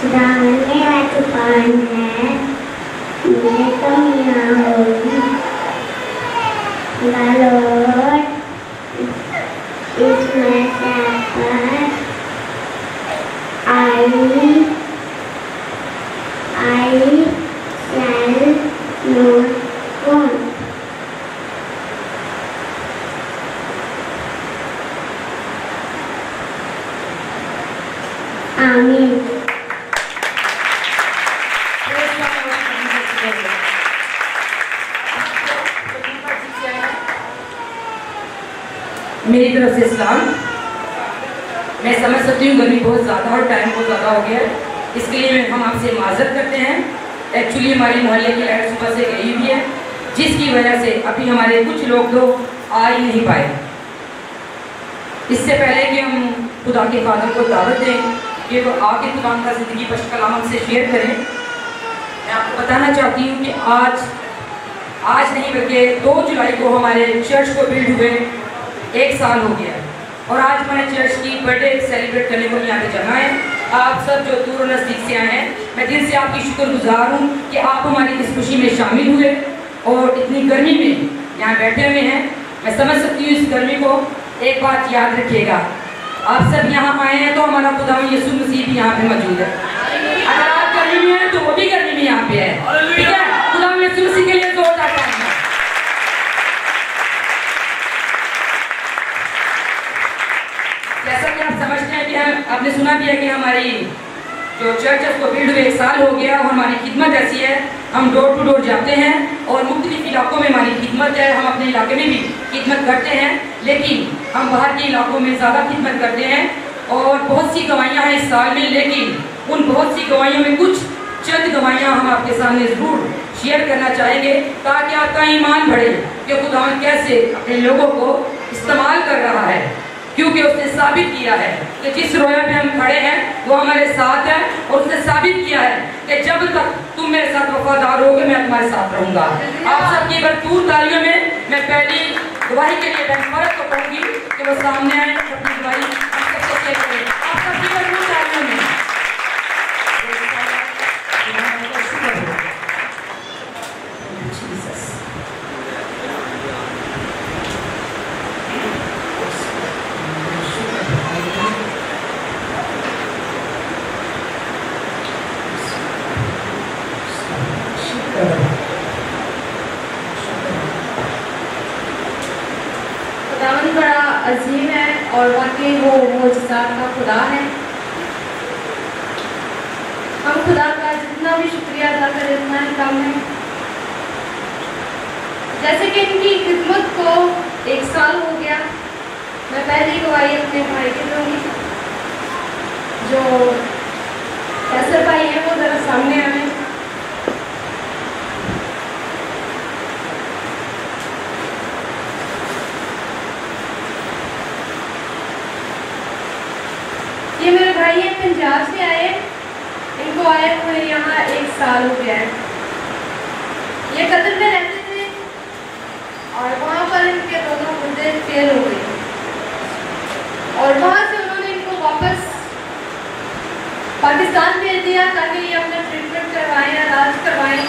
खुदावन मेरा तूफान है, मैं तुम यहाँ होगी। The Lord is my shepherd. I shall not want. Amen. मेरी तरफ से सलाम। मैं समझ सकती हूँ गर्मी बहुत ज़्यादा और टाइम बहुत ज़्यादा हो गया है, इसके लिए हम आपसे माजरत करते हैं। एक्चुअली हमारी मोहल्ले की लाइट सुबह से गई हुई है, जिसकी वजह से अभी हमारे कुछ लोग तो आ ही नहीं पाए। इससे पहले कि हम खुदा के फादर को दावत दें कि वो आके खुदा का ज़िंदगी बश कलाम हमसे शेयर करें, मैं आपको बताना चाहती हूँ कि आज नहीं बल्कि 2 जुलाई को हमारे चर्च को बिल्ड हुए 1 साल हो गया है और आज हमारे चर्च की बर्थडे सेलिब्रेट करने को यहाँ पे जमा है। आप सब जो दूर और नज़दीक से आए हैं, मैं दिल से आपकी शुक्रगुजार हूँ कि आप हमारी इस खुशी में शामिल हुए और इतनी गर्मी में यहाँ बैठे हुए हैं। मैं समझ सकती हूँ इस गर्मी को। एक बात याद रखिएगा, आप सब यहाँ आए हैं तो हमारा खुदा यीशु मसीह भी यहाँ पे मौजूद है। अगर आप गर्मी में हैं तो वो भी गर्मी में यहाँ पे है, ठीक है। खुदा यीशु मसीह के लिए जोरदार तालियां। जैसा कि आप समझते हैं कि आपने सुना भी है कि हमारी जो चर्च है उसको बिल्ड हुए 1 साल हो गया और हमारी खिदमत ऐसी है, हम डोर टू डोर जाते हैं और मुख्तलिफ इलाकों में हमारी खिदमत है। हम अपने इलाके में भी खिदमत करते हैं, लेकिन हम बाहर के इलाकों में ज़्यादा खिदमत करते हैं और बहुत सी गवाहियाँ हैं इस साल में। लेकिन उन बहुत सी गवाहियों में कुछ चंद गवाहियाँ हम आपके सामने ज़रूर शेयर करना चाहेंगे ताकि आपका ईमान बढ़े कि खुदा कैसे अपने लोगों को इस्तेमाल कर रहा है, क्योंकि उसने साबित किया है कि जिस रोया पे हम खड़े हैं वो हमारे साथ है और उसने साबित किया है कि जब तक तुम मेरे साथ वफादार होगे मैं तुम्हारे साथ रहूंगा। आप सबकी भरपूर तालियों में मैं पहली गवाही के लिए फर्क को कहूँगी कि वो सामने आए, अपनी गवाही आप सबसे करें। आप सबकी भरपूर तालियों में खुदावन बड़ा अजीम है और वाकई वो मोजज़ात का खुदा है। हम खुदा का जितना भी शुक्रिया अदा करें उतना ही कम है। जैसे कि इनकी खिदमत को 1 साल हो गया, मैं पहली गवाही अपने भाई की दूँगी। जो कैसर भाई हैं वो ज़रा सामने आए। ये मेरे भाई हैं, पंजाब से आए, इनको आए हुए यहाँ 1 साल हो गया है। ये कतर में रहते थे और वहाँ पर इनके दोनों गुर्दे फेल हो गए और वहाँ से उन्होंने इनको वापस पाकिस्तान भेज दिया ताकि ये अपना ट्रीटमेंट करवाएं, इलाज करवाएं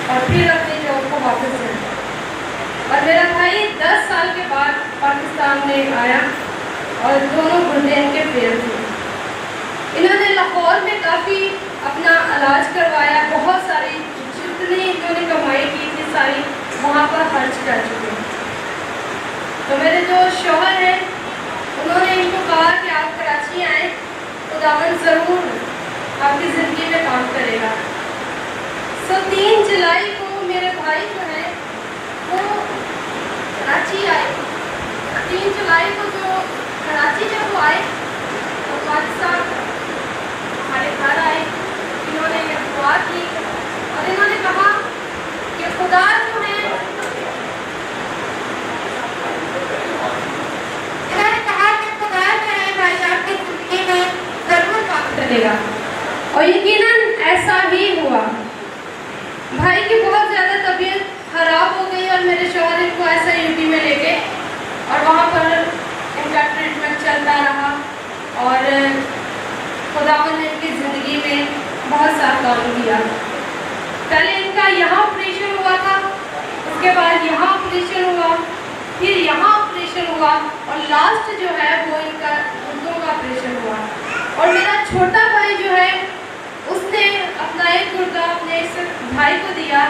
और फिर अपनी जॉब को वापस जाएं। और मेरा भाई 10 साल के बाद पाकिस्तान में आया और दोनों गुर्दे इनके फेल थे। इन्होंने लाहौर में काफ़ी अपना इलाज करवाया, बहुत सारी जितनी इन्होंने कमाई की थी सारी वहाँ पर खर्च कर चुके हैं। तो मेरे जो शौहर हैं उन्होंने इनको कहा कि आप कराची आएँ, खुदावन ज़रूर आपकी ज़िंदगी में काम करेगा। 3 जुलाई को मेरे भाई जो है वो कराची आए। 3 जुलाई को जो कराची जब वो आए तो पाकिस्तान हमारे घर आए, इन्होंने ये दुआ की और इन्होंने कहा कि खुदा जो है, इन्होंने कहा कि खुदा जो है भाई आपकी ज़िंदगी में ज़रूर काम करेगा और यकीनन ऐसा ही हुआ। भाई की बहुत ज़्यादा तबीयत खराब हो गई और मेरे शौहर खुदावन ने इनकी ज़िंदगी में बहुत सा काम किया। पहले इनका यहाँ ऑपरेशन हुआ था, उसके बाद यहाँ ऑपरेशन हुआ, फिर यहाँ ऑपरेशन हुआ और लास्ट जो है वो इनका गुर्दों का ऑपरेशन हुआ। और मेरा छोटा भाई जो है उसने अपना एक गुर्दा अपने इस भाई को दिया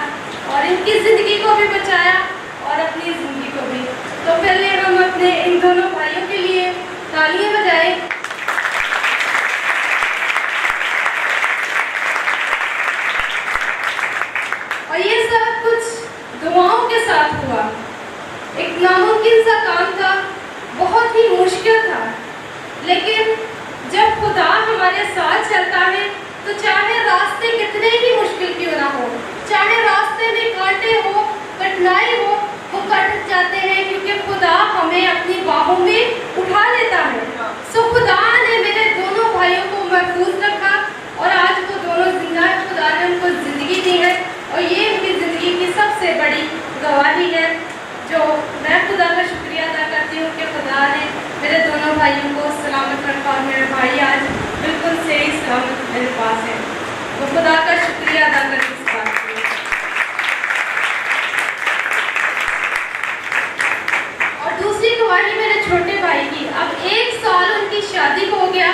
और इनकी ज़िंदगी को भी बचाया और अपनी ज़िंदगी को भी। तो पहले हम अपने इन दोनों भाइयों के लिए तालियां बजाएं। और ये सब कुछ दुआओं के साथ हुआ। एक नामुमकिन सा काम था, बहुत ही मुश्किल था, लेकिन जब खुदा हमारे साथ चलता है तो चाहे रास्ते कितने ही मुश्किल क्यों ना हो, चाहे रास्ते में कांटे हो, कठिनाई हो, वो कट जाते हैं क्योंकि खुदा हमें अपनी बाहों में उठा लेता है। सो खुदा ने मेरे दोनों भाइयों को महफूज रखा और आज वो दोनों जिंदा है। खुदा ने उनको ज़िंदगी दी है और ये उनकी ज़िंदगी की सबसे बड़ी गवाही है, जो मैं खुदा का शुक्रिया अदा करती हूँ कि खुदा ने मेरे दोनों भाइयों को सलामत रखा और मेरे भाई आज बिल्कुल सही सलामत मेरे पास है। तो खुदा का शुक्रिया अदा करती इस बात के लिए। और दूसरी गवाही मेरे छोटे भाई की, अब 1 साल उनकी शादी को हो गया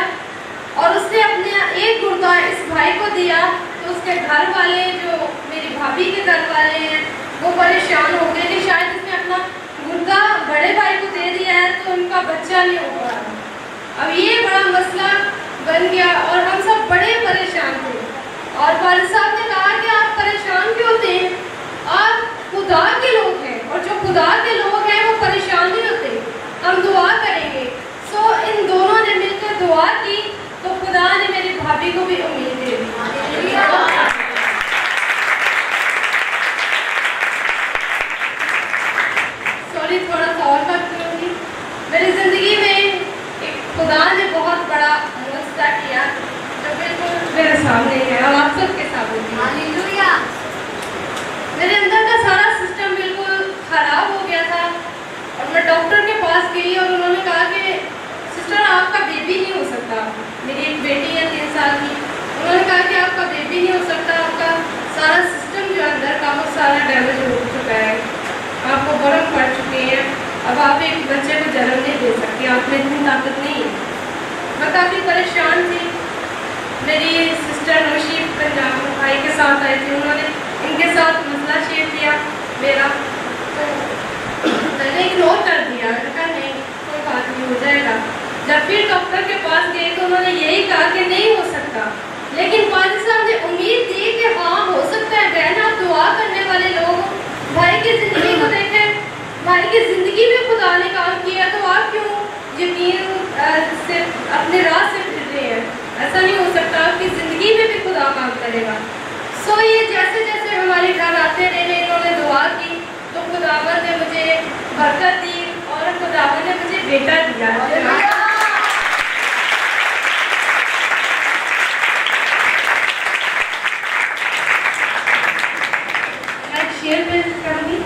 और उसने अपने एक गुर्दा इस भाई को दिया। तो उसके घर वाले, जो मेरी भाभी के घर वाले हैं, वो परेशान हो गए कि शायद इसने अपना गुर्दा बड़े भाई को दे दिया है तो उनका बच्चा नहीं हो पा। अब ये बड़ा मसला बन गया और हम सब बड़े परेशान थे। और वालिद साहब ने कहा कि आप परेशान क्यों होते हैं, आप खुदा के लोग हैं और जो खुदा के लोग हैं वो परेशान नहीं होते, हम दुआ करेंगे। सो इन दोनों ने मिलकर दुआ की तो खुदा ने मेरी भाभी को भी उम्मीद दे दी। सॉरी, थोड़ा सा और बात करूँगी। मेरी ज़िंदगी में एक खुदा ने बहुत बड़ा मुआवजा किया जो बिल्कुल मेरे सामने है और आप सबके सामने है। हालेलुया। मेरे अंदर का सारा सिस्टम बिल्कुल खराब हो गया था और मैं डॉक्टर के पास गई और उन्होंने कहा कि सिस्टर आपका बेबी नहीं हो सकता। मेरी एक बेटी है 3 साल की। उन्होंने कहा कि आपका बेबी नहीं हो सकता, आपका सारा सिस्टम जो अंदर का वो सारा डैमेज हो चुका है, आपको बर्फ पड़ चुके हैं, अब आप एक बच्चे को जन्म नहीं दे सकती, आप में इतनी ताकत नहीं है। मैं काफ़ी परेशान थी। मेरी सिस्टर नौशी पंजाब भाई के साथ आई थी, उन्होंने इनके साथ मसला शेयर किया मेरा, तो मैंने इग्नोर कर दिया, मैंने कहा नहीं कोई बात नहीं, हो जाएगा। जब फिर डॉक्टर के पास गए तो उन्होंने यही कहा कि नहीं हो सकता, लेकिन वालिद साहब ने उम्मीद दी कि हाँ हो सकता है। बहन, आप दुआ करने वाले लोग भाई की ज़िंदगी को देखें, भाई की ज़िंदगी में खुदा ने काम किया, तो आप क्यों यकीन से अपने राह से फिर रहे हैं? ऐसा नहीं हो सकता, आपकी ज़िंदगी में भी खुदा काम करेगा। सो ये जैसे जैसे हमारे घर आते रहे, इन्होंने दुआ की तो खुदावन ने मुझे बरकत दी और खुदावन ने मुझे बेटा दिया। शेर पेश करूंगी।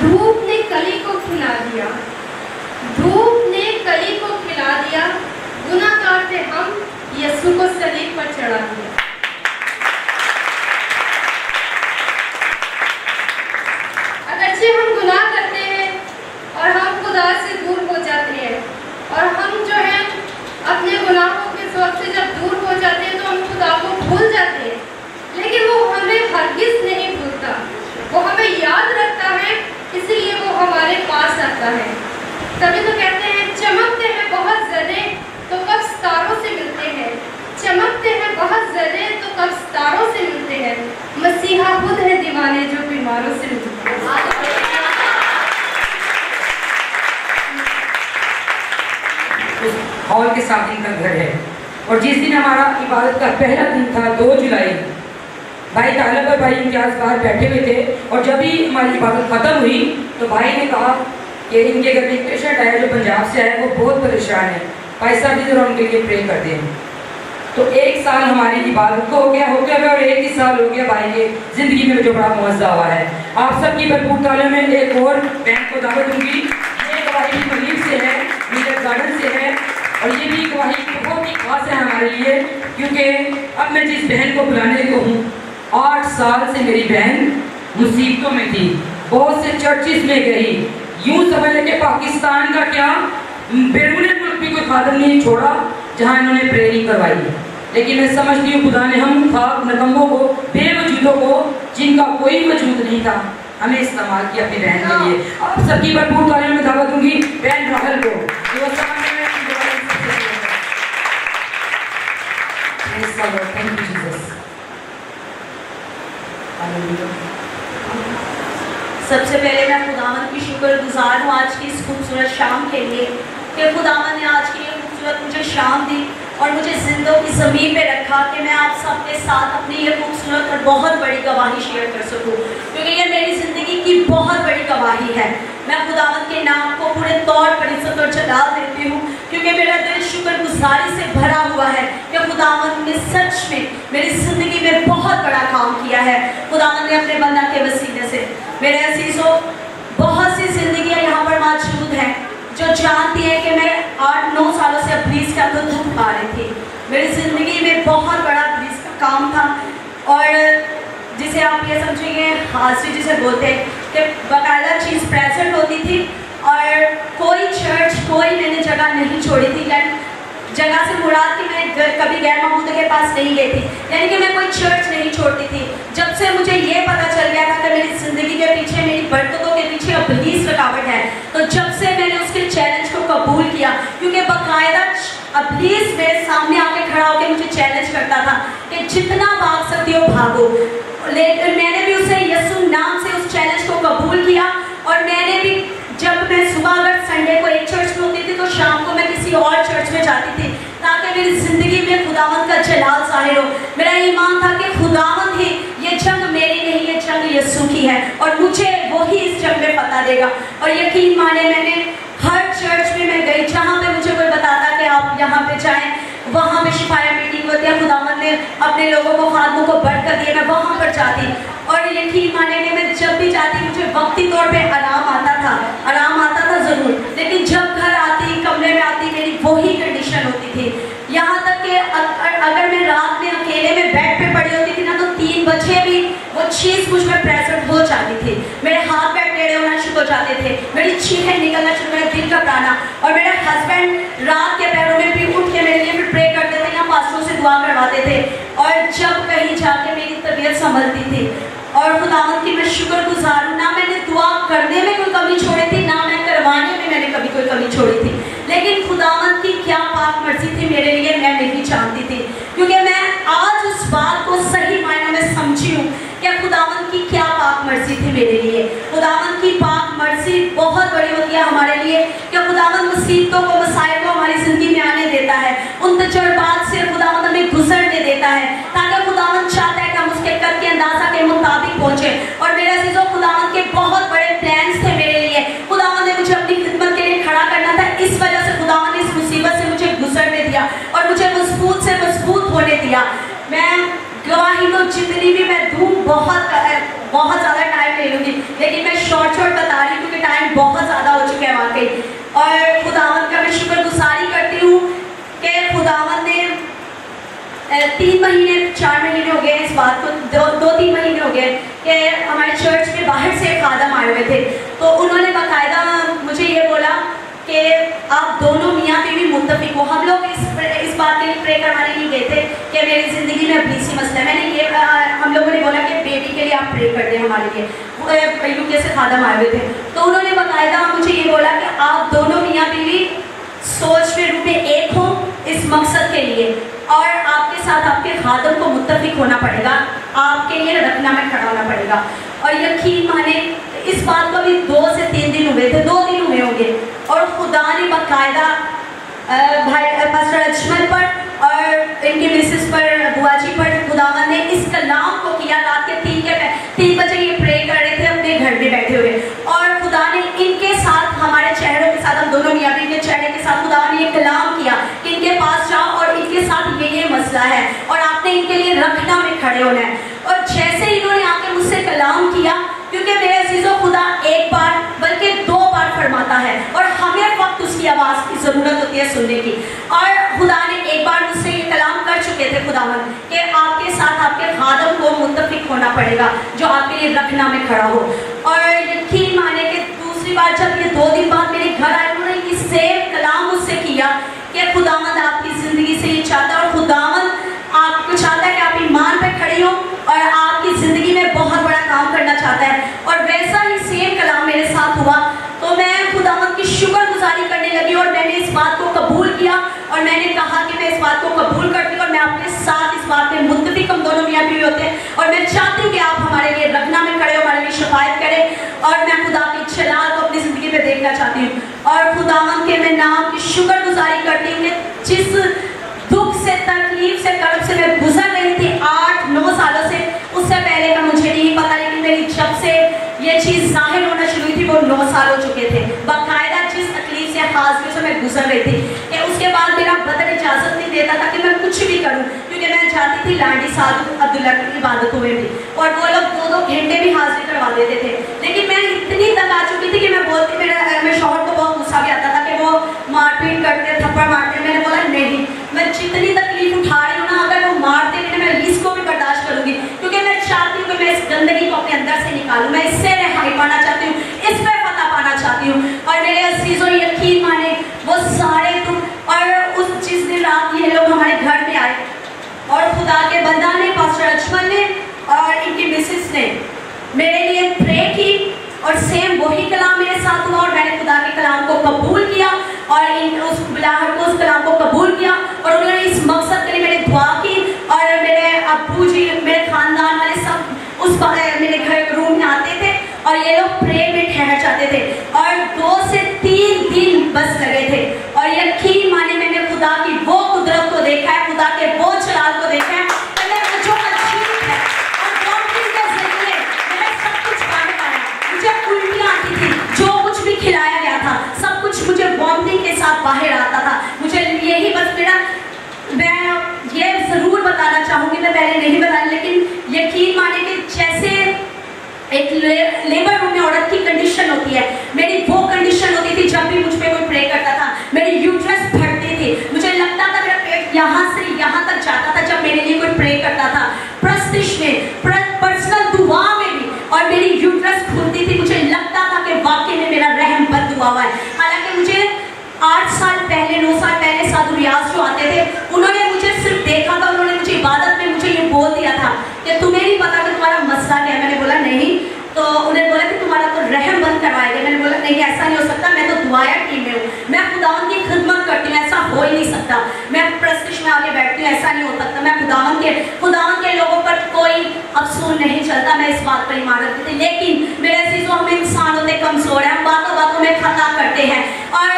धूप ने कली को खिला दिया, धूप ने कली को खिला दिया, गुनाहगार थे हम, यीशु को सलीब पर चढ़ा दिया। अगरचे हम गुनाह करते हैं और हम खुदा से दूर हो जाते हैं और हम जो है अपने गुनाहों के वक्त से जब दूर हो जाते हैं तो हम खुदा को भूल जाते हैं, लेकिन वो हमें हरगिज़ नहीं भूलता, वो हमें याद रखता है, इसलिए वो हमारे पास आता है। तभी तो कहते हैं चमकते हैं बहुत ज़रे तो कब सितारों से मिलते हैं, चमकते हैं बहुत ज़रे तो कब सितारों से मिलते हैं, मसीहा खुद है दीवाने जो बीमारों से मिलते हैं। उस हॉल के साथ इनका घर है और जिस दिन हमारा इबादत का पहला दिन था 2 जुलाई, भाई तालब और भाई इम्तियाज़ बाहर बैठे हुए थे और जब भी हमारी इबादत ख़त्म हुई तो भाई ने कहा कि इनके घर में एक पेशेंट आया जो पंजाब से आया, वो बहुत परेशान है, भाई साहब भी ज़रा उनके लिए प्रे कर दें। तो 1 साल हमारी इबादत को हो गया और 1 ही साल हो गया भाई के ज़िंदगी में जो बड़ा मुआवजा हुआ है। आप सबकी भरपूर तालियों में एक और बहन को दावत दूँगी। ये गवाही मरीज से है, मीटर गार्डन से है और ये भी गवाही बहुत बहुत ही खास है हमारे लिए, क्योंकि अब मैं जिस बहन को बुलाने को हूँ, 8 साल से मेरी बहन मुसीबतों में थी, बहुत से चर्चिस में गई, यूं समझ लें कि पाकिस्तान का क्या बैरून मुल्क भी कोई खादम नहीं छोड़ा जहाँ इन्होंने प्रेयरिंग करवाई। लेकिन मैं समझती हूँ खुदा ने हम खाक नकम्बों को, बेवजूदों को, जिनका कोई वजूद नहीं था, हमें इस्तेमाल किया अपनी बहन के लिए। आप सबकी भरपूर तालियों में दावा दूंगी बहन राहल को, जो वो सामने में अपनी दुआ में सबसे Thank you, Jesus. सबसे पहले मैं खुदावन की शुक्रगुजार हूँ आज की इस खूबसूरत शाम के लिए कि खुदावन ने आज की ये खूबसूरत मुझे शाम दी और मुझे जिंदों की ज़मीन पे रखा कि मैं आप सबके साथ अपनी ये खूबसूरत और बहुत बड़ी गवाही शेयर कर सकूं, क्योंकि ये मेरी ज़िंदगी की बहुत बड़ी गवाही है। मैं खुदावन के नाम को पूरे तौर पर इज्जत और जलाल देती हूँ, क्योंकि मेरा दिल शुक्रगुजारी से भरा हुआ है कि खुदावन ने सच में मेरी ज़िंदगी में बहुत बड़ा काम किया है। खुदावन ने अपने बंदा के वसीले से, मेरे अजीज़ों, बहुत सी जिंदगियाँ यहाँ पर मौजूद हैं जो जानती है कि मैं 8-9 सालों से इब्लीस का तो दुख पा रही थी। मेरी ज़िंदगी में बहुत बड़ा इब्लीस का काम था, और जिसे आप ये समझेंगे हाजिरी जिसे बोलते हैं कि बाकायदा चीज़ प्रेजेंट होती थी, और कोई चर्च, कोई मैंने जगह नहीं छोड़ी थी। यानी जगह से मुराद कि मैं कभी गैर महमूद के पास नहीं गई थी, यानी कि मैं कोई चर्च नहीं छोड़ती थी। जब से मुझे ये पता चल गया था कि मेरी ज़िंदगी के पीछे, मेरी बरकतों के पीछे इब्लीस रुकावट है, तो जब से मैंने उसके चैलेंज को कबूल किया, क्योंकि बाकायदा इब्लीस मेरे सामने आके खड़ा होकर मुझे चैलेंज करता था कि जितना भाग सकती हो भागो। लेकिन मैंने भी उसे यीशु नाम से उस चैलेंज को कबूल किया, और मैंने भी, जब मैं सुबह अगर संडे को एक चर्च में होती थी तो शाम को मैं किसी और चर्च में जाती थी, ताकि मेरी ज़िंदगी में खुदावंद का जलाल ज़ाहिर हो। मेरा ईमान था कि खुदावंद ही, ये जंग मेरी नहीं, ये जंग यीशु की है, और मुझे वही इस जंग में पता देगा। और यकीन माने, मैंने हर चर्च में मैं गई जहाँ पे मुझे कोई बताता कि आप यहाँ पे जाएँ, वहाँ पे शिफाया मीटिंग होती है, खुदावंद ने अपने लोगों को, खादमों को बरकत दी, मैं वहाँ पर जाती। और यकीन माने कि मैं जब भी जाती, मुझे वक्ती तौर पे आराम आता था ज़रूर, लेकिन जब घर आती, कमरे में आती, मेरी वही कंडीशन होती थी। यहाँ तक कि अगर मैं रात में अकेले में बेड पे पड़ी होती थी ना, तो 3 बजे भी वो चीज़ मुझ में प्रेजेंट हो जाती थी। मेरे हाथ पैर टेढ़े होना शुरू हो जाते थे, मेरी चीखें निकलना शुरू, मेरा दिल घबराना। और मेरे हस्बैंड रात के पैरों में भी उठ के मेरे लिए फिर प्रे करते थे, या पास्टरों से दुआ करवाते थे। और जब कहीं जाके मेरी तबीयत संभलती थी, और खुदावंद की मैं शुक्रगुजार हूँ, ना मैंने दुआ करने में कोई कमी छोड़ी थी, ना मैं करवाने में मैंने कभी कोई कमी छोड़ी थी। लेकिन खुदावंद की क्या पाक मर्जी थी मेरे लिए, मैं नहीं जानती थी, क्योंकि मैं आज उस बात को सही मायने में समझी हूँ कि खुदावंद की क्या पाक मर्जी थी मेरे लिए। खुदावंद की पाक मर्जी बहुत बड़ी होती है हमारे लिए, कि खुदावंद मुसीबतों को, मसाइल को हमारी ज़िंदगी में आने देता है, उन तजुर्बात से खुदावंद हमें गुजरने देता है, ताकि खुदावंद चाहता है कि हम उसके कद के अंदाज़ा के मुताबिक पहुँचे। और मेरे अज़ीज़ों, खुदावंद के बहुत बड़े प्लान्स थे मेरे लिए। खुदावंद ने मुझे अपनी खिदमत के लिए खड़ा करना था, इस वजह से खुदावंद ने इस मुसीबत से मुझे गुजरने दिया और मुझे मजबूत से मजबूत होने दिया। मैं गवाही तो जितनी भी मैं दूँ, बहुत ज़्यादा टाइम ले लूँगी, लेकिन मैं शॉर्ट बता रही हूँ, क्योंकि टाइम बहुत ज़्यादा हो चुका है वाकई। और खुदावंद का मैं शुक्रगुजारी करती हूँ कि खुदावंद ने 3 महीने 4 महीने हो गए इस बात को, 2-3 महीने हो गए कि हमारे चर्च में बाहर से खादम आए हुए थे। तो उन्होंने बाकायदा मुझे ये बोला कि आप दोनों मियाँ बीवी मुत्तफिक हो। हम लोग इस बात के लिए प्रे करवाने नहीं गए थे कि मेरी ज़िंदगी में इब्लीसी मसला है। मैंने ये हम लोगों ने बोला कि बेटी के लिए आप प्रे कर दें हमारे लिए, यूके से खादम आए हुए थे। तो उन्होंने बाकायदा मुझे ये बोला कि आप दोनों मियाँ बीवी सोच में रूप में एक हो इस मकसद के लिए, और आपके साथ आपके खादम को मुत्तफिक होना पड़ेगा, आपके लिए रखना में खड़ा होना पड़ेगा। और यकीन माने, इस बात को भी 2 से 3 दिन हुए थे, 2 दिन हुए होंगे, और खुदा ने बाकायदा भाई पास्टर अजमल पर और इनकी मिसेस पर, बुआ जी पर खुदावंद ने इस कलाम को किया। रात के 3 बजे ये प्रे कर रहे थे अपने घर में बैठे हुए, और खुदा ने इनके साथ, हमारे चेहरों के साथ, हम दोनों मियाँ बीवी के चेहरे के साथ खुदा ने ये कलाम किया कि इनके पास जाओ और इनके साथ ये मसला है और आपने इनके लिए रखना में खड़े होना है। और जैसे इन्होंने आके मुझसे कलाम किया, क्योंकि मेरे अजीज़ों, खुदा एक बार बल्कि 2 बार फरमाता है, और हमें वक्त उसकी आवाज़ की ज़रूरत होती है सुनने की। और खुदा ने एक बार दिए थे खुदावन कि आपके साथ आपके खादम को मुत्तफिक होना पड़ेगा जो आपके लिए रखना में खड़ा हो। और यकीन माने कि दूसरी बार जब ये 2 दिन बाद मेरे घर आए, उन्होंने ये सेम कलाम मुझसे किया कि खुदावंद आपकी ज़िंदगी से ये चाहता है और खुदावंद आपको चाहता है कि आप ईमान पे खड़ी हो और आपकी ज़िंदगी में बहुत बड़ा काम करना चाहता है। और वैसा ही सेम कलाम मेरे साथ हुआ, तो मैं खुदावंद की शुक्रगुजारी करने लगी और मैंने इस बात को कबूल किया और मैंने कहा कि मैं इस बात को कबूल करती हूँ और मैं आपके साथ इस बात में मुत्तफिक हम दोनों मियाँ बीवी होते हैं और मैं चाहती हूँ कि आप हमारे लिए रखना में खड़े हो, हमारे लिए शफायत करें और मैं खुदा की जलाल को अपनी ज़िंदगी में देखना चाहती हूँ। और खुदावंद के मैं नाम की शुक्रगुजारी करती हूँ कि जिस दुख से, तकलीफ से, कर्ब से मैं गुजर रही थी 8-9 सालों से, उससे पहले का मुझे नहीं पता, लेकिन मेरी जब से ये चीज़ जाहिर होना शुरू हुई थी वो 9 साल हो चुके थे। बाकायदा जिस तकलीफ से, हाजिर से मैं गुजर रही थी कि उसके बाद मेरा बदन इजाज़त नहीं देता था कि मैं कुछ भी करूं, क्योंकि मैं जाती थी लाडी साधु अब्दुल्ला की इबादतों में भी और वो लोग 2-2 घंटे भी हाजिर करवा देते थे। लेकिन मैं इतनी तक आ चुकी थी कि मैं बोलती, मेरे शौहर को बहुत गुस्सा भी आता था कि वो मारपीट करते, थप्पड़ मारते। मैंने बोला नहीं, मैं जितनी तकलीफ उठा रही हूँ ना, अगर वो मारते भी मैं इसको भी बर्दाश्त करूँगी, क्योंकि मैं चाहती हूँ कि मैं इस गंदगी को अपने अंदर से निकालूँ, मैं इससे रिहाई पाना चाहती हूँ, इस पर फतह पाना चाहती हूँ। और मेरे अज़ीज़ों यकीन माने वो सारे दुख और उस जिस दिन रात ये लोग हमारे घर में आए और खुदा के बंदा ने, पास्टर अजमल ने और इनकी मिसेस ने मेरे लिए प्रे की और सेम वही कलाम मेरे साथ हुआ और मैंने खुदा के कलाम को कबूल किया और उस बुलाहट को, उस कलाम को कबूल किया और उन्होंने इस मकसद के लिए मैंने दुआ की और मेरे अब्बू जी, मेरे खानदान वाले सब उस मेरे घर रूम में आते थे और ये लोग प्रे में ठहर जाते थे और 2 से 3 दिन बस लगे थे। और यकीन माने मैंने खुदा की वो कुदरत को देखा है, खुदा के वो जलाल को देखा है, जो अजीब है। और वॉमिटिंग के जरिए मैंने सब कुछ खाने पाया, मुझे उल्टियाँ आती थी, जो कुछ भी खिलाया गया था सब कुछ मुझे वॉमिटिंग के साथ बाहर आता था। मुझे यही बस मैं ये ज़रूर बताना चाहूँगी, मैं पहले नहीं बताई, लेकिन यकीन माने कि जैसे एक लेबर रूम में औरत की कंडीशन होती है, मेरी वो कंडीशन होती थी जब भी मुझ पे कोई प्रे करता था। मेरी यूट्रस फटती थी, मुझे लगता था मेरा पेट यहाँ से यहाँ तक जाता था जब मेरे लिए कोई प्रे करता था, प्रस्तिश में, पर्सनल दुआ में भी, और मेरी यूट्रस खुलती थी। मुझे लगता था कि वाकई में मेरा रहम बद दुआ हुआ है। हालांकि मुझे 8 साल पहले, 9 साल पहले साधु रियाज जो आते थे, उन्होंने मुझे सिर्फ देखा था, उन्होंने मुझे इबादत में मुझे ये बोल दिया था कि तुम्हें नहीं पता कि तुम्हारा मसला क्या है। मैंने बोला नहीं, तो उन्हें बोला कि तुम्हारा तो रहम बंद करवाएंगे। मैंने बोला नहीं, ऐसा नहीं हो सकता, मैं तो दुआया टीम में हूँ, मैं खुदावन की खिदमत करती हूँ, ऐसा हो ही नहीं सकता, मैं प्रस्तिश में आगे बैठती हूँ, ऐसा नहीं हो सकता, मैं खुदावन के लोगों पर कोई अफसोस नहीं चलता, मैं इस बात पर ईमान रखती थी। लेकिन मेरे अजीजों, हम इंसान होते कमज़ोर हैं, हम बातों बातों में खता करते हैं और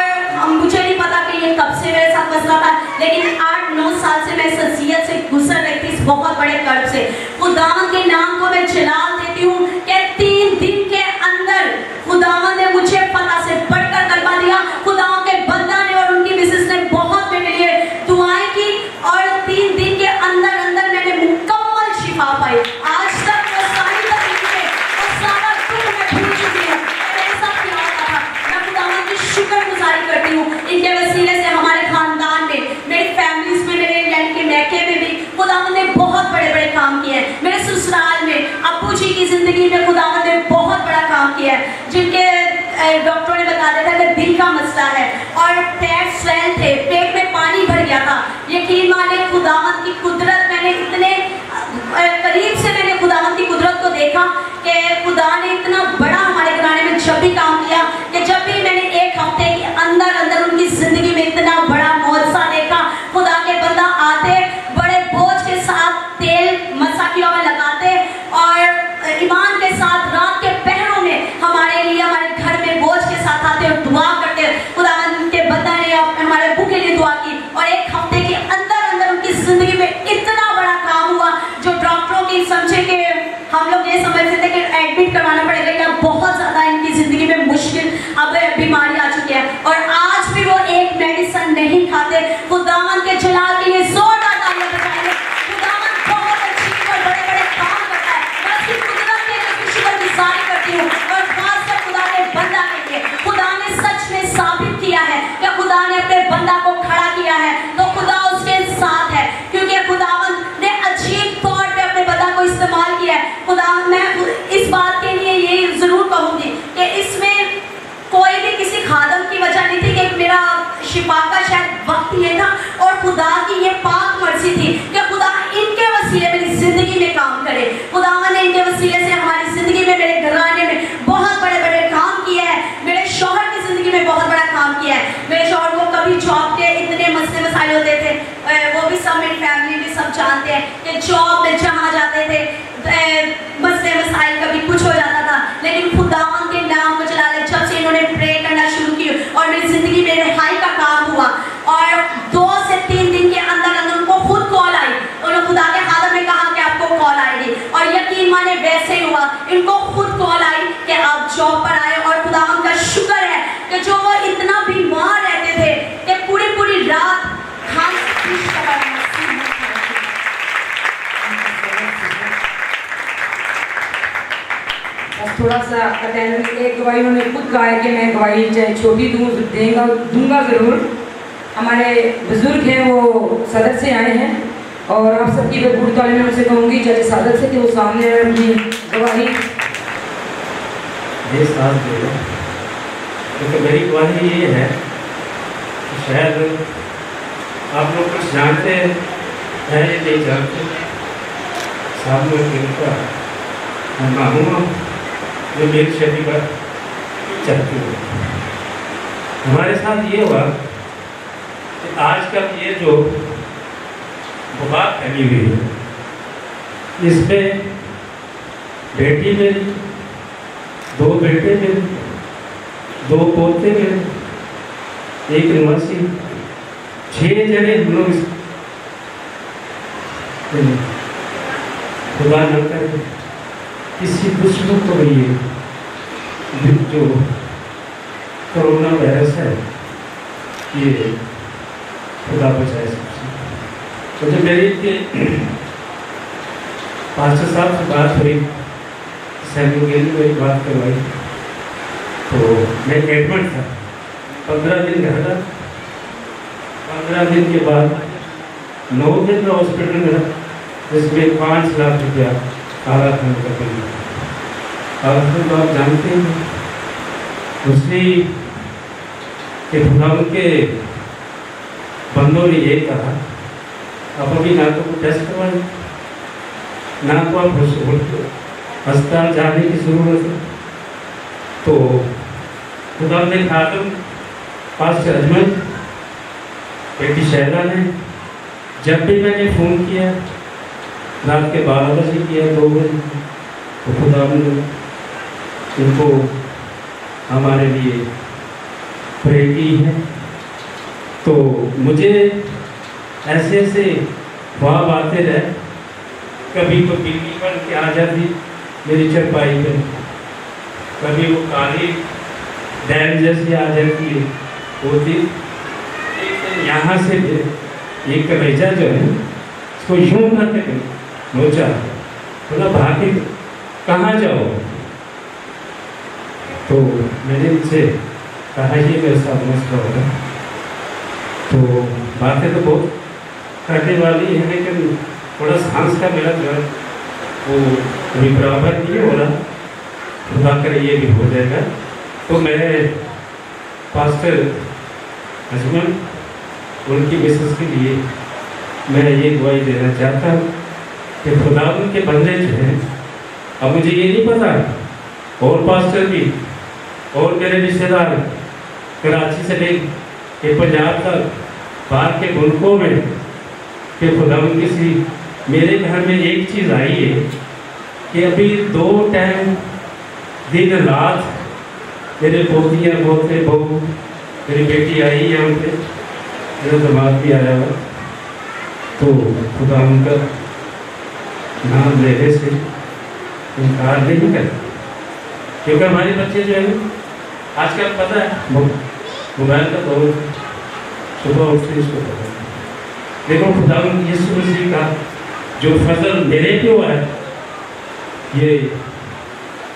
मुझे नहीं पता कि ये कब से मेरे साथ मसला था, लेकिन 8-9 साल से मैं इस अज़ियत से गुजर रही थी, इस बहुत बड़े कर्ब से। खुदावन के नाम को मैं जलाल देती हूँ कि 3 दिन के अंदर खुदावन ने मुझे पता से बढ़कर कलमा दिया। खुदावन के बंदा ने और उनकी मिसेस ने बहुत मेरे लिए दुआएं की और 3 दिन के अंदर अंदर मैंने मुकम्मल शिफा पाई। आज तक वो सारी तकलीफें और सारा दुख मैं भूल चुकी हूँ। मेरे साथ क्या होता था, मैं खुदावन की शुक्रगुजारी करती हूँ। इनके वसीले से हमारे खानदान में, मेरी फैमिलीज में, मेरे यानी कि मैके में भी खुदावन ने बहुत बड़े बड़े काम किए हैं। मेरे ससुराल में, अब्बू जी की ज़िंदगी में खुदावन ने बहुत बड़ा काम किया है, जिनके डॉक्टरों ने बता दिया था कि दिल का मसला है और पेट स्वेल थे, पेट में पानी भर गया था। यकीन माने खुदावन की कुदरत, मैंने इतने करीब से मैंने खुदावन की कुदरत को देखा कि खुदा ने इतना बड़ा हमारे घराने में जब भी काम किया कि जब भी मैंने 1 हफ्ते के अंदर अंदर उनकी ज़िंदगी में इतना बड़ा मौजज़ा देखा। खुदा के बंदा आते, बड़े बोझ के साथ तेल मसाकियों में लगाते और ईमान के साथ रात के पहरों में हमारे लिए, हमारे घर में बोझ के साथ आते और दुआ करते। खुदावन के बंदा ने हमारे अब्बू के लिए दुआ की और 1 हफ्ते के अंदर अंदर उनकी ज़िंदगी में इतना बड़ा काम हुआ जो डॉक्टरों की समझे कि हम लोग ये समझते थे कि एडमिट करवाना पड़ेगा या बहुत ज़्यादा इनकी ज़िंदगी में मुश्किल अब बीमारी आ चुकी है और आज भी वो एक मेडिसिन नहीं खाते। खुदावन के जलाल के लिए जोरदार तालियां बजाएंगे। खुदावन बहुत अच्छी और बड़े बड़े काम करता है। मैं उसकी कुदरत के लिए शुक्रगुजारी करती हूँ और खासकर खुदा के बंदा के लिए। खुदा ने सच में साबित किया है कि खुदा ने अपने बंदा को खड़ा किया है तो खुदा उसके साथ है, क्योंकि खुदावन जॉब में जहाँ जाते थे मसले मसाइल कभी कुछ हो जाता था, लेकिन खुदावन के नाम को चला ले। जब से इन्होंने प्रे करना शुरू की और मेरी ज़िंदगी में रिहाई का काम हुआ, और 2 से 3 दिन के अंदर अंदर उनको खुद कॉल आई। उन्होंने खुदा के खादम ने कहा कि आपको कॉल आएगी, और यकीन माने वैसे ही हुआ। इनको खुद कॉल आई कि आप जॉब पर आए, और खुदावन का शुक्र है कि जो वो इतना बीमार रहते थे कि पूरी पूरी रात बस थोड़ा सा अटेंडेंस, एक गवाही उन्होंने खुद कहा है कि मैं गवाही चाहे छोटी दूंगा ज़रूर। हमारे बुजुर्ग हैं, वो सदर से आए हैं, और आप सबकी भरपूर तालीम उनसे कहूँगी जैसे सदर से कि वो सामने आए अपनी गवाही ये साथ देगा। क्योंकि मेरी गवाही ये है कि शायद आप लोग कुछ जानते हैं या नहीं जानते। सामने किनका मैं मानूँगा जो मेरी शक्ति पर चलती है। हमारे साथ ये हुआ कि आजकल ये जो वबा फैली हुई है, इसमें बेटी मेरी, 2 बेटे मेरे, 2 पोते मेरे, 1 निवासी, 6 जने हम लोग खुदा न करे किसी दुश्मन को भी ये जो कोरोना वायरस है ये खुदा बचाए सबसे। तो जब मेरी पास्टर साहब से बात हुई, सैनिक को एक बात करवाई, तो मैं एडमिट था, 15 दिन रहा था। 15 दिन के बाद 9 दिन में हॉस्पिटल में रहा, जिसमें 5 लाख रुपया काला धन का बिल। काला धन तो आप जानते हैं, उसी के खुदावन के बंदों ने ये कहा, आप अभी ना तो कुछ टेस्ट करवाएं, ना तो आप अस्पताल जाने की ज़रूरत है। तो खुदा ने खातम पास्टर अजमल, बेटी शहदा ने, जब भी मैंने फ़ोन किया रात के 12 बजे किया, 2 बजे, तो खुदा ने उनको हमारे लिए प्रे की है। तो मुझे ऐसे ऐसे ख्वाब आते रहे, कभी तो बिल्ली बन के आ जाती मेरी चरपाई पे, कभी वो काली डैम जैसी आ जाती होती। यहाँ से एक कलेजा जो है उसको यूँ करके नोचा, बोला भाभी कहाँ जाओ। तो मैंने उनसे कहा ये मेरे साथ मसला होगा। तो बातें तो बहुत करने वाली है, लेकिन थोड़ा सांस का मेरा जो है वो अभी बराबर नहीं हो रहा, खुदा करे ये भी हो जाएगा। तो मैं पास्टर अजमल उनकी मिसेस के लिए मैं ये गवाही देना चाहता हूँ कि खुदा के बंदे जो हैं, अब मुझे ये नहीं पता और पास्टर भी और मेरे रिश्तेदार कराची से लेकर पंजाब तक बाहर के मुल्कों में कि खुदा किसी मेरे घर में एक चीज़ आई है कि अभी 2 टाइम दिन रात मेरे पोतियाँ पोते बहू, मेरी बेटी आई है, उनके मेरा दिमाग भी आया हुआ। तो खुदा उनका नाम लेने से इनकार नहीं करता, क्योंकि हमारे बच्चे जो है आजकल पता है मोबाइल का दौर, सुबह उठते इसको पता है। देखो खुदा यीशु मसीह का जो फजल मेरे पे हुआ है ये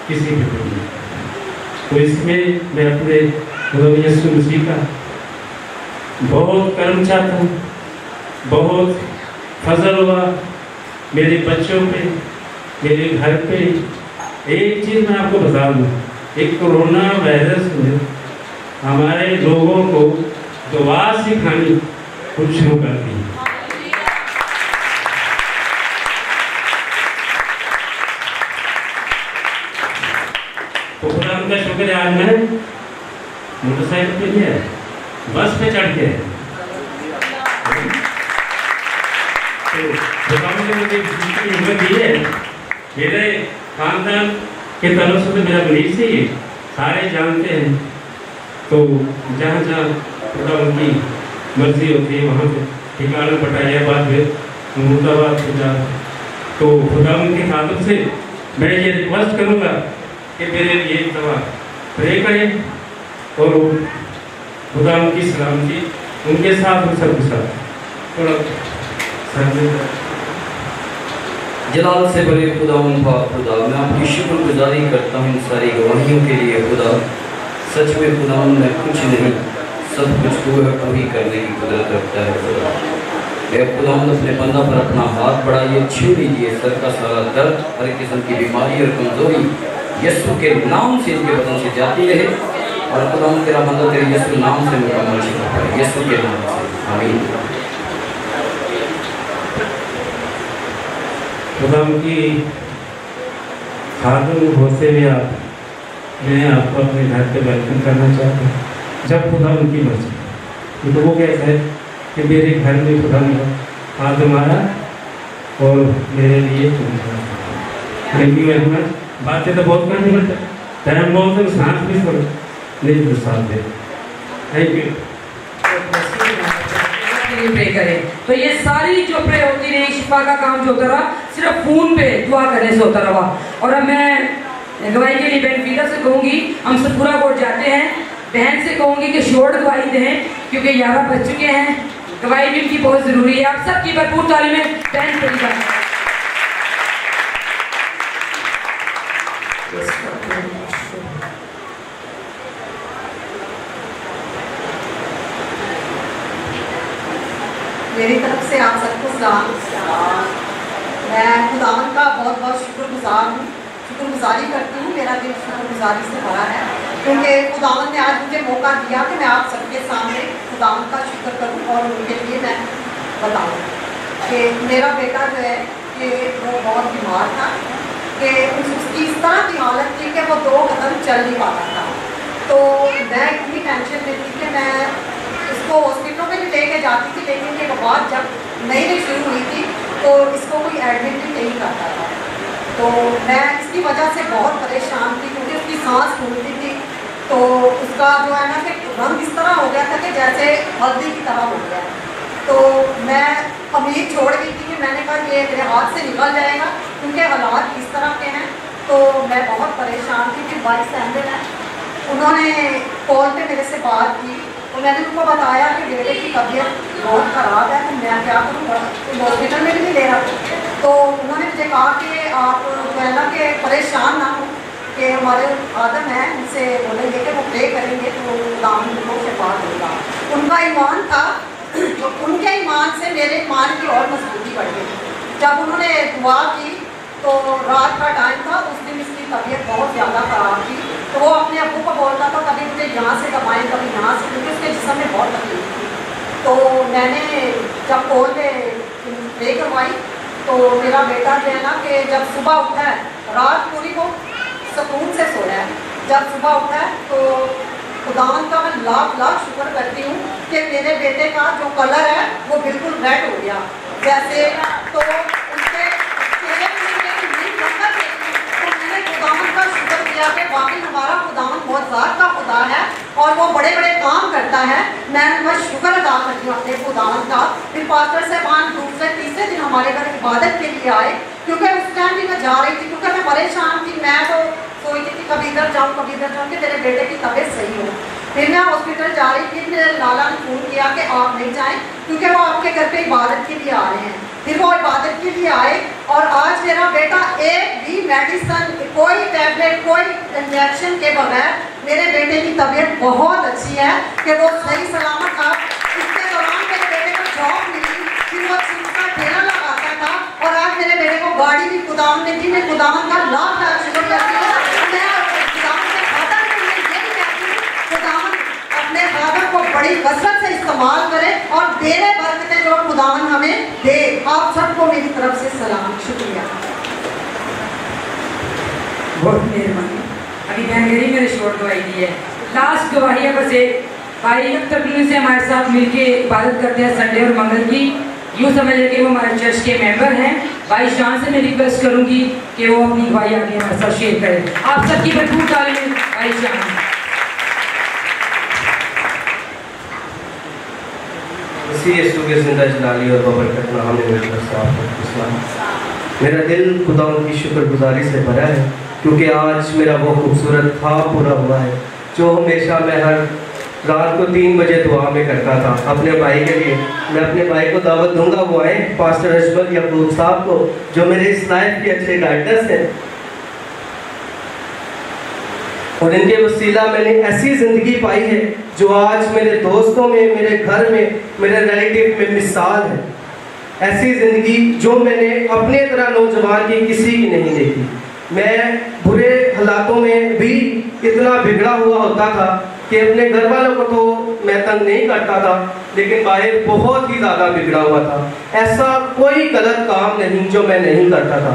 किसी पे नहीं है। तो इसमें मैं अपने खुदा यीशु मसीह का बहुत कर्म चाहता हूँ, बहुत फजल हुआ मेरे बच्चों पे, मेरे घर पे। एक चीज़ मैं आपको बता दूँ, एक कोरोना वायरस ने हमारे लोगों को दुआ सिखानी कुछ शुरू कर दी। तो खुदा का शुक्र है, आज मैं मोटरसाइकिल पे नहीं है, बस पे चढ़ के खुदावन ने मुझे जितनी हिम्मत दी है, मेरे खानदान के तरफ से तो मेरा मरीज ही है, सारे जानते हैं। तो जहाँ जहाँ खुदावन की मर्जी होती है वहाँ पे ठिकाना पटायाबाद में मुर्दाबाद पूजा। तो खुदावन की खातिर से मैं ये रिक्वेस्ट करूँगा कि मेरे लिए दवा प्रे करें और खुदावन की सलामती उनके साथ और सबके साथ। थोड़ा जलाल से बड़े खुदावन पाक खुदा, मैं आपकी शुक्रगुजारी करता हूँ सारी गवाहियों के लिए खुदा। सच में खुदावन मैं कुछ नहीं, सब कुछ तू है, तू ही करने की कुदरत रखता है खुदा। मैं खुदावन अपने बंदा पर अपना हाथ बढ़ाइए, छू लीजिए सर का सारा दर्द, हर किस्म की बीमारी और कमजोरी यीशु के नाम से इनके बदन से जाती रहे। और खुदावन तेरा बंदा तेरे यीशु नाम से मुकम्मल शिफा पाए, यीशु के नाम से, आमीन। खुदावन की खादम होते हुए मैं आपको अपने घर पे वेलकम करना चाहता हूँ जब खुदावन की मर्जी। क्योंकि वो कहता है कि मेरे घर में खुदावन का खादम आया और मेरे लिए थैंक यू वेरी मच। बातें तो बहुत करनी पड़ता है, टाइम बहुत है, सांस भी थोड़ा नहीं तो साथ दे। Thank you. प्रे करें। तो ये सारी जो प्रे होती रही, शिफा का काम जो होता रहा सिर्फ फोन पे दुआ करने से होता रहा। और अब मैं गवाही के लिए बहन फीदा से कहूँगी, हम सब पूरा कोर्ट जाते हैं, बहन से कहूँगी कि शोर गवाही दें क्योंकि 11 बज चुके हैं। गवाही भी उनकी बहुत ज़रूरी है। आप सबकी भरपूर तालीमें बहन फरीदा। मेरी तरफ से आप सबको सलाम। मैं खुदावन का बहुत बहुत शुक्रगुजार हूँ, शुक्रगुजारी करती हूँ। मेरा दिल शुक्रगुजारी से भरा है क्योंकि खुदावन ने आज मुझे मौका दिया कि मैं आप सबके सामने खुदावन का शुक्र करूँ और उनके लिए मैं बताऊँ कि मेरा बेटा जो है कि वो बहुत बीमार था, कि उसकी इस तरह की हालत थी कि वो 2 कदम चल नहीं पाता था। तो मैं इतनी टेंशन में थी कि मैं इसको हॉस्पिटलों में भी लेके जाती थी, लेकिन ये बात जब नई शुरू हुई थी तो इसको कोई एडमिट भी नहीं करता था। तो मैं इसकी वजह से बहुत परेशान थी क्योंकि उसकी सांस फूलती थी। तो उसका जो है ना कि रंग इस तरह हो गया था कि जैसे हल्दी की तरह हो गया। तो मैं उम्मीद छोड़ गई थी कि मैंने कहा ये मेरे हाथ से निकल जाएगा क्योंकि हालात इस तरह के हैं। तो मैं बहुत परेशान थी। फिर भाई सैंडल है, उन्होंने कॉल पे मेरे से बात की तो मैंने उनको बताया कि बेटे की तबीयत बहुत ख़राब है, तो मैं क्या करूँ, हॉस्पिटल में भी नहीं ले रहा। तो उन्होंने मुझे कहा कि आप जो है ना कि परेशान ना हो, कि हमारे आदम है उनसे बोलेंगे कि वो प्रे करेंगे तो दाम उनको से बात होगा। उनका ईमान था, तो उनके ईमान से मेरे ईमान की और मजबूती बढ़ गई। जब उन्होंने दुआ की तो रात का टाइम था, उस दिन इसकी तबीयत बहुत ज़्यादा ख़राब थी। तो वो अपने अब्बू को बोलता था कभी मुझे यहाँ से दबाएँ कभी यहाँ से, क्योंकि उसके जिस्म में बहुत तकलीफ थी। तो मैंने जब कॉल में प्रे करवाई तो मेरा बेटा जो है ना कि जब सुबह उठा है, रात पूरी को सुकून से सोया है, जब सुबह उठा है तो खुदावन का मैं लाख लाख शुक्र करती हूँ कि मेरे बेटे का जो कलर है वो बिल्कुल रेड हो गया जैसे। तो उसके चेहरे पर तो मैंने खुदावन का शुक्र किया कि वाकई हमारा खुदावन बहुत ज़ात का खुदा है और वो बड़े बड़े काम करता है। मैं बस शुक्र अदा करती हूँ अपने खुदावन का। फिर पास्टर साहबान दूसरे तीसरे दिन हमारे घर इबादत के लिए आए, क्योंकि उस टाइम भी मैं जा रही थी क्योंकि मैं परेशान थी। मैं तो सोचती थी कभी इधर जाऊँ कभी इधर जाऊँ कि तेरे बेटे की तबीयत सही हो। फिर मैं हॉस्पिटल जा रही थी, मेरे लाला ने फ़ोन किया कि आप नहीं जाएं क्योंकि वो आपके घर पे इबादत के लिए आ रहे हैं। फिर वो इबादत के लिए आए और आज मेरा बेटा एक भी मेडिसन, कोई टैबलेट, कोई इंजेक्शन के बगैर मेरे बेटे की तबीयत बहुत अच्छी है कि वो सही सलामत था। इसके दौरान मेरे बेटे को जॉब मिली, फिर वो चिप्स का ठेला लगाता था और आज मेरे बेटे को गाड़ी भी खुदावन ने दी। मैं खुदावन का लाख लाख शुक्र करती हूँ। मैं खुदावन के खाता में ये भी कहती हूँ खुदावन अपने खादम को बड़ी कसरत से इस्तेमाल करे और देने बरकतें जो खुदावन हमें दे। आप सबको मेरी तरफ से सलाम, शुक्रिया। बहुत मेहरबानी। अभी बहनगरी मेरे शोर गवाही दी है, लास्ट गवाही है बस एक। भाई अख्तर से हमारे साथ मिलके इबादत करते हैं संडे और मंगल की। यूँ समझ लें कि वो हमारे चर्च के मेंबर हैं। भाई शान से मैं रिक्वेस्ट करूंगी कि वो अपनी गवाही आगे हमारे साथ शेयर करें। आप सबकी भरपूर तालियां भाई शान। मसीह यीशु के जिंदा जलाली और बबरकत नाम में मेरा दिल खुदा की शुक्रगुजारी से भरा है, क्योंकि आज मेरा वो खूबसूरत ख्वाब पूरा हुआ है जो हमेशा मैं हर रात को 3 बजे दुआ में करता था अपने भाई के लिए। मैं अपने भाई को दावत दूंगा, वो आए पास्टर अजमल याकूब साहब को, जो मेरे इस लाइफ के अच्छे गाइडर्स हैं, और इनके वसीला मैंने ऐसी ज़िंदगी पाई है जो आज मेरे दोस्तों में, मेरे घर में, मेरे रिलेटिव में मिसाल है। ऐसी ज़िंदगी जो मैंने अपने तरह नौजवान की किसी की नहीं देखी। मैं बुरे हालातों में भी इतना बिगड़ा हुआ होता था कि अपने घर वालों को तो मैं तंग नहीं करता था, लेकिन बाहर बहुत ही ज़्यादा बिगड़ा हुआ था। ऐसा कोई गलत काम नहीं जो मैं नहीं करता था।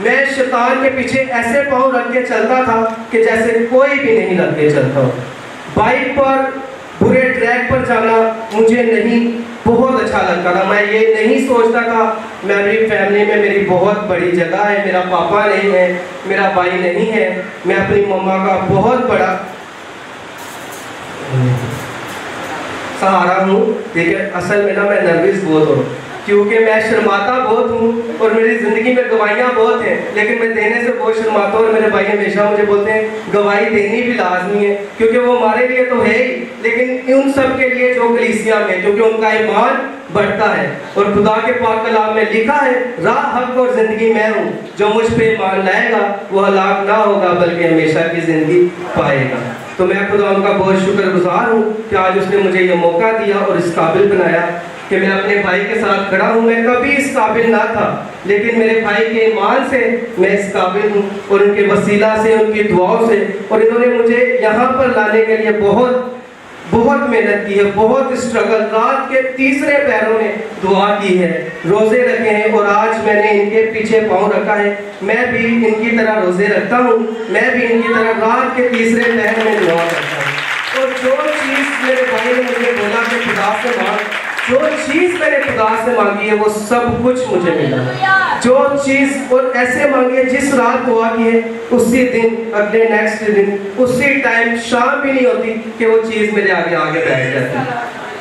मैं शैतान के पीछे ऐसे पाँव रख के चलता था कि जैसे कोई भी नहीं रख के चलता। बाइक पर बुरे ट्रैक पर जाना मुझे नहीं बहुत अच्छा लगता था। मैं ये नहीं सोचता था मेरी फैमिली में मेरी बहुत बड़ी जगह है, मेरा पापा नहीं है, मेरा भाई नहीं है, मैं अपनी मम्मा का बहुत बड़ा सहारा हूँ। ठीक है, असल में ना मैं नर्वस बहुत हूँ, क्योंकि मैं शर्माता बहुत हूँ और मेरी ज़िंदगी में गवाहियाँ बहुत हैं, लेकिन मैं देने से बहुत शर्माता हूँ। और मेरे भाई हमेशा मुझे बोलते हैं गवाही देनी भी लाजमी है, क्योंकि वो हमारे लिए तो है ही, लेकिन उन सब के लिए जो कलीसिया में, क्योंकि उनका ईमान बढ़ता है। और खुदा के पाक कलाम में लिखा है, राह हक और ज़िंदगी मैं हूँ, जो मुझ पे ईमान लाएगा वो हलाक ना होगा बल्कि हमेशा की ज़िंदगी पाएगा। तो मैं खुदा उनका बहुत शुक्रगुजार हूँ कि आज उसने मुझे ये मौका दिया और इस काबिल बनाया कि मैं अपने भाई के साथ खड़ा हूँ। मैं कभी इस काबिल ना था, लेकिन मेरे भाई के ईमान से मैं इस काबिल हूँ, और उनके वसीला से, उनकी दुआओं से, और इन्होंने मुझे यहाँ पर लाने के लिए बहुत बहुत मेहनत की है, बहुत स्ट्रगल, रात के तीसरे पैरों में दुआ की है, रोज़े रखे हैं, और आज मैंने इनके पीछे पाँव रखा है। मैं भी इनकी तरह रोज़े रखता हूँ, मैं भी इनकी तरह रात के तीसरे पैर में दुआ करता हूँ। और जो चीज़ मेरे भाई ने मुझे बोला कि खुदा से मांग, जो चीज़ मैंने खुदा से मांगी है वो सब कुछ मुझे मिला है। जो चीज़ और ऐसे मांगी है, जिस रात दुआ की है उसी दिन, अगले नेक्स्ट दिन, उसी टाइम, शाम भी नहीं होती कि वो चीज़ मेरे आगे आगे बैठ जाती।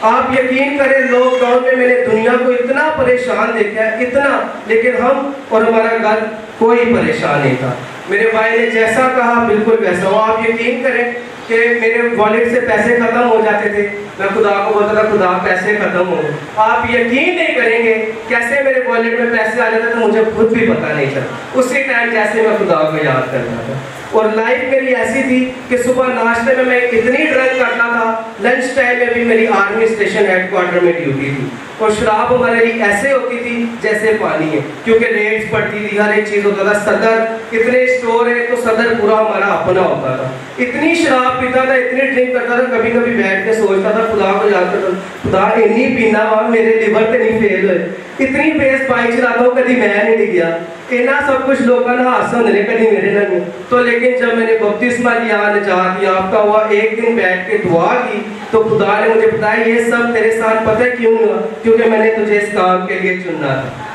आप यकीन करें, लॉकडाउन में मैंने दुनिया को इतना परेशान देखा है, इतना, लेकिन हम और हमारा घर कोई परेशान नहीं था। मेरे भाई ने जैसा कहा बिल्कुल वैसा हुआ। आप यकीन करें कि मेरे वॉलेट से पैसे खत्म हो जाते थे, मैं खुदा को बोलता था खुदा पैसे खत्म हो। आप यकीन नहीं करेंगे कैसे मेरे वॉलेट में पैसे आ जाते थे, मुझे खुद भी पता नहीं चला। उसी टाइम जैसे मैं खुदा को याद करता था। और लाइफ मेरी ऐसी थी कि सुबह नाश्ते में मैं इतनी ड्रिंक करता था, लंच टाइम में भी मेरी आर्मी स्टेशन हेडक्वार्टर में ड्यूटी थी, और शराब हमारे लिए ऐसे होती थी जैसे पानी है, क्योंकि रेट्स पड़ती थी, हर एक चीज़ होता था। सदर इतने स्टोर है तो सदर पूरा हमारा अपना होता था। इतनी शराब पीता था, इतनी ड्रिंक करता था, कभी कभी बैठ के सोचता था खुदा को याद करता, खुदा इन्नी पीना वा मेरे लिवर तो नहीं फेल हुए, इतनी तेज बाइक चलाता हूँ कभी मैं नहीं डिग गया, इतना सब कुछ लोगों ने हादसा होने कभी मेरे ना नहीं। तो लेकिन जब मैंने बपतिस्मा लिया, निजात याफ्ता हुआ, एक दिन बैठ के दुआ की, तो खुदा ने मुझे बताया ये सब तेरे साथ पता है क्यों हुआ, क्योंकि मैंने तुझे इस काम के लिए चुना था।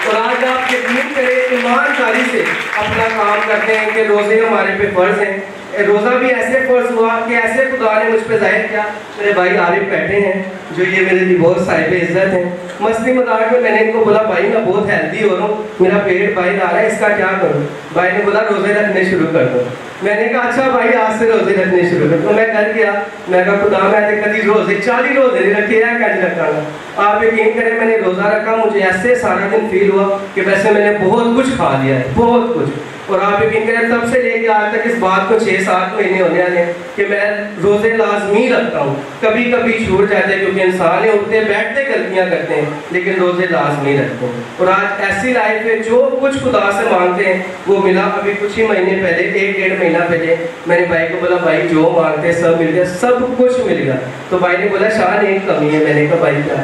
और आज आप यकीन करें, ईमानदारी से अपना काम करते हैं कि रोज़े हमारे पे फ़र्ज़ हैं। रोज़ा भी ऐसे फ़र्ज़ हुआ कि ऐसे खुदा ने मुझ पे ज़ाहिर किया। मेरे भाई आरिफ बैठे हैं, जो ये मेरे लिए बहुत साहिब इज़्ज़त हैं। मस्ती मजाक में मैंने इनको बोला भाई मैं बहुत हेल्दी हो रहा हूँ, मेरा पेट बाहर आ रहा है, इसका क्या करूँ? भाई ने बोला रोज़े रखने शुरू कर दो। मैंने कहा अच्छा भाई आज से रोज़े रखने शुरू कर। तो मैं घर गया, मैं कहा खुदा मैं कभी रोज़े 40 रोज़े नहीं रखे यार, कैसे रखा? आप यकीन करें मैंने रोज़ा रखा, मुझे ऐसे सारा दिन फील हुआ कि वैसे मैंने बहुत कुछ खा लिया है, बहुत कुछ। और आप यकीन करें तब से लेके आज तक इस बात को 6-7 महीने होने वाले हैं कि मैं रोज़े लाजमी रखता हूँ। कभी कभी छूट जाते हैं क्योंकि इंसान है, उठते बैठते गलतियाँ करते हैं, लेकिन रोज़े लाजमी रखते हैं। और आज ऐसी लाइफ में जो कुछ खुदा से मांगते हैं वो मिला। अभी कुछ ही महीने पहले, 1-1.5 महीना पहले मैंने भाई को बोला भाई जो मांगते सब मिल गया, सब कुछ मिल गया। तो भाई ने बोला शान एक कमी है। मैंने कहा भाई क्या?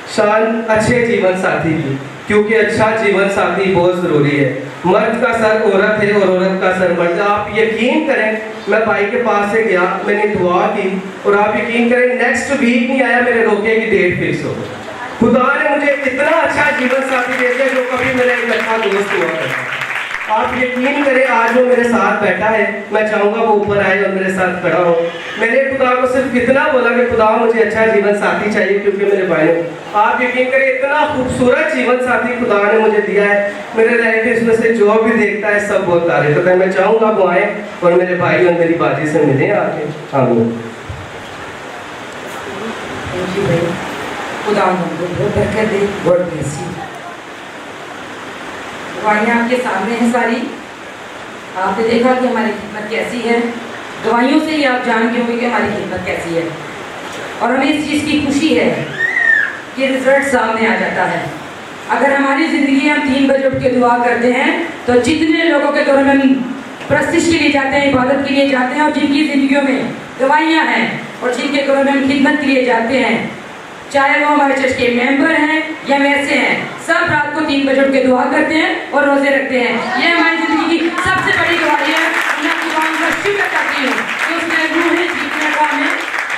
शान अच्छे जीवन साथी की, क्योंकि अच्छा जीवन साथी बहुत ज़रूरी है। मर्द का सर औरत है और औरत का सर मर्द। आप यकीन करें मैं भाई के पास से गया, मैंने दुआ की, और आप यकीन करें नेक्स्ट वीक नहीं आया, मेरे रोके की डेट फिक्स हो गई। खुदा ने मुझे इतना अच्छा जीवन साथी दे दिया जो कभी मेरा एक अच्छा दोस्त हुआ करता। आप यकीन करें आज वो मेरे साथ बैठा है, मैं चाहूँगा वो ऊपर आए और मेरे साथ खड़ा हो। मैंने खुदा को सिर्फ इतना बोला कि खुदा मुझे अच्छा जीवन साथी चाहिए, क्योंकि मेरे भाई ने, आप यकीन करें इतना खूबसूरत जीवन साथी खुदा ने मुझे दिया है। मेरे रिलेटिव्स में से जो भी देखता है सब बहुत तारीफ करता है। मैं चाहूँगा वो आए और मेरे भाई और मेरी बाजी से मिले आके। आमीन। थैंक यू भाई, खुदा हमको बहुत बरकत दे। God bless you. दवाइयाँ आपके सामने हैं सारी, आपने देखा कि हमारी खिदमत कैसी है। दवाइयों से ही आप जान गए होंगे कि हमारी खिदमत कैसी है, और हमें इस चीज़ की खुशी है कि रिजल्ट सामने आ जाता है। अगर हमारी ज़िंदगी हम 3 बजे उठ के दुआ करते हैं तो जितने लोगों के घरों में हम प्रस्तिश के लिए जाते हैं, इबादत के लिए जाते हैं, और जिनकी ज़िंदगियों में दवाइयाँ हैं और जिनके घरों में हम खिदमत के लिए जाते हैं, चाहे वो हमारे चर्च के मेंबर हैं या वैसे हैं, सब रात को 3 बजे उठ के दुआ करते हैं और रोजे रखते हैं। ये हमारी ज़िंदगी की सबसे बड़ी गवाही है। मैं खुदा का शुक्र करती हूँ कि उसने रूहें जीतने का हमें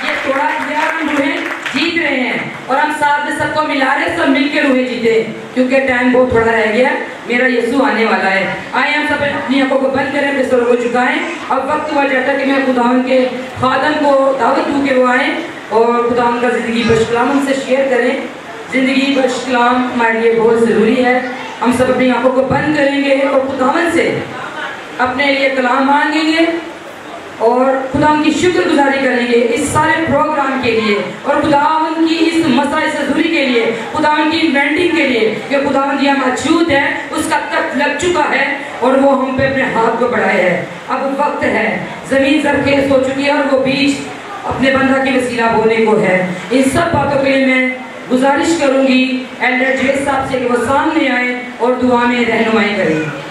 ये तोड़ा दिया और हम रूहें जीत रहे हैं, और हम साथ में सबको मिला रहे, सब मिलकर रूहें जीते, क्योंकि टाइम बहुत थोड़ा रह गया। मेरा यीशु आने वाला है। आइए हम सब अपनी आंखों को बंद करें, अपने सरों को झुकाएं। अब वक्त हुआ जाता है कि मैं खुदावन के खादम को दावत दूँ कि वो आएँ और खुदावन का ज़िंदगी बशकलाम हमसे शेयर करें। ज़िंदगी बशकलाम हमारे लिए बहुत ज़रूरी है। हम सब अपनी आंखों को बंद करेंगे और खुदावन से अपने लिए कलाम मांगेंगे और खुदावन की शुक्रगुजारी करेंगे इस सारे प्रोग्राम के लिए, और खुदावन की इस मसाइल ज़रूरी के लिए, खुदावन की इन्वेंटिंग के लिए, कि खुदावन यहाँ मौजूद है, उसका तख्त लग चुका है और वो हम पे अपने हाथ को बढ़ाए है। अब वक्त है, ज़मीन सरखेज़ हो चुकी है और वो बीज अपने बंदा की वसीला बोने को है। इन सब बातों के लिए मैं गुजारिश करूंगी एल्डर जेस साहब से कि वो सामने आए और दुआ में रहनुमाई करें।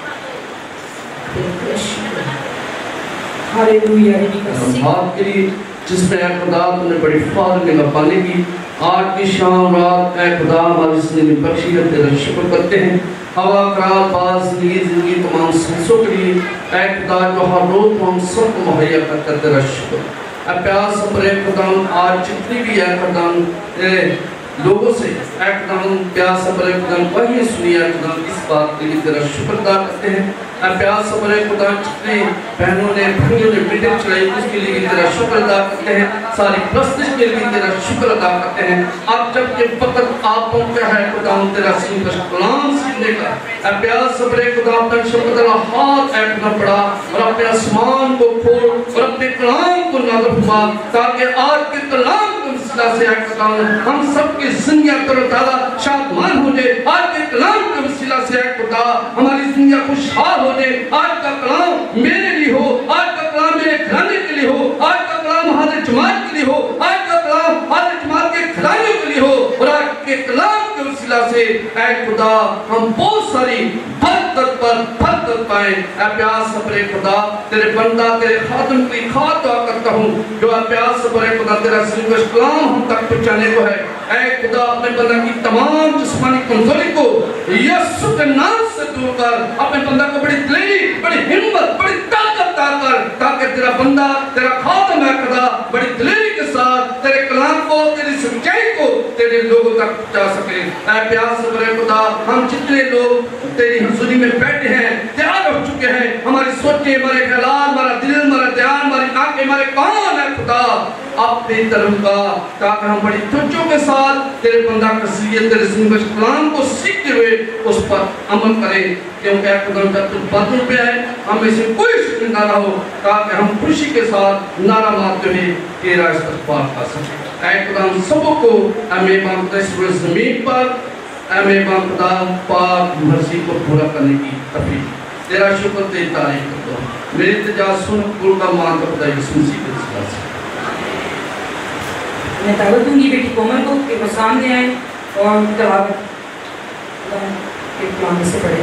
हालेलुया। आपके लिए जिसमें ऐ खुदा तुमने बड़ी फाल में पाने की आज की शाम रात ऐ खुदा हमारी जिंदगी बख्शी है, तेरा शुक्र करते हैं। हवा कराल बाज जिंदगी तमाम सांसों के लिए ऐ खुदा जो हर रोज हम सबको मुहैया करता, तेरा शुक्र। प्यास अपने खुदाम आज जितनी भी है खुदाम लोगों से एकदम प्यास अपने खुदाम वही सुनिए खुदाम इस बात के लिए तेरा शुक्र अदा करते हैं। प्यास अपने खुदा जितने बहनों ने भाइयों ने मीटिंग चलाई उसके लिए तेरा शुक्र अदा करते हैं। सारी प्रस्तिश के लिए तेरा शुक्र अदा करते हैं। अब जब ये वक्त आप पहुंचा है खुदाम तेरा कलाम सीखने का, प्यास अपने खुदाम तक शब्द हाथ ऐठना पड़ा और अपने आसमान को खोल और अपने कलाम को नाज़िल फरमा, ताकि आज के कलाम के वसीला से हम सबकी जिंदगियां तरोताजा शादमान हो जाए। आज के कलाम के वसीला से खुदा हमारी जिंदगियां खुशहाल हो जाए। आज का कलाम मेरे लिए हो, आज का कलाम मेरे घराने के लिए हो, आज का कलाम हाज़िर जमात के लिए हो, आज का कलाम हाज़िर जमात के खिलाड़ियों के लिए हो, और आज के कलाम के वसीला से ऐ खुदा हम बहुत सारी बरकत पर बरकत पाए। ऐ प्यास अपने खुदा तेरे बंदा तेरे खातम की खात दुआ करता हूँ जो प्यास अपने खुदा तेरा कलाम हम तक पहुँचाने को है। ऐ खुदा अपने बंदा की तमाम जिस्मानी कमजोरी को यीशु के नाम से दूर कर, अपने बंदा को बड़ी दिलेरी, बड़ी हिम्मत, बड़ी ताकत कर, ताकि तेरा बंदा तेरा खातम है खुदा बड़ी दिलेरी के साथ तेरे कलाम को, तेरी सच्चाई को तेरे लोगों तक पहुंचा सके। ऐ प्यास अपने खुदा हम जितने लोग तेरी हुजूरी में बैठे हैं, तैयार हो चुके हैं, हमारी सोचें, हमारे ख्याल, हमारा दिल, हमारा ध्यान, हमारी आंखें, हमारे कान है खुदा अपनी तरफ का, ताकि हम बड़ी तवज्जो के साथ तेरे बंदा कसरियत तेरे जिंदगी कलाम को सीखते हुए उस पर अमल करें, क्योंकि खुदा जब तुम बातों पे आए हम इसे कोई शुक्र ना हो, ताकि हम खुशी के साथ नारा मारते हुए तेरा इस्तकबाल कर सकें। ऐ खुदा हम सबको हमें मांगते इस ज़मीन पर हमें खुदा पाक मर्जी को पूरा करने की तौफीक तेरा शुक्र तेरी तारीफ करता हूँ। मेरी इल्तिजा सुन कुल का मान का खुदा यीशु मसीह के वसीले से। मैं दावत दूंगी बेटी कोमल को कि वो सामने आए और तलावत के कलाम से पढ़े।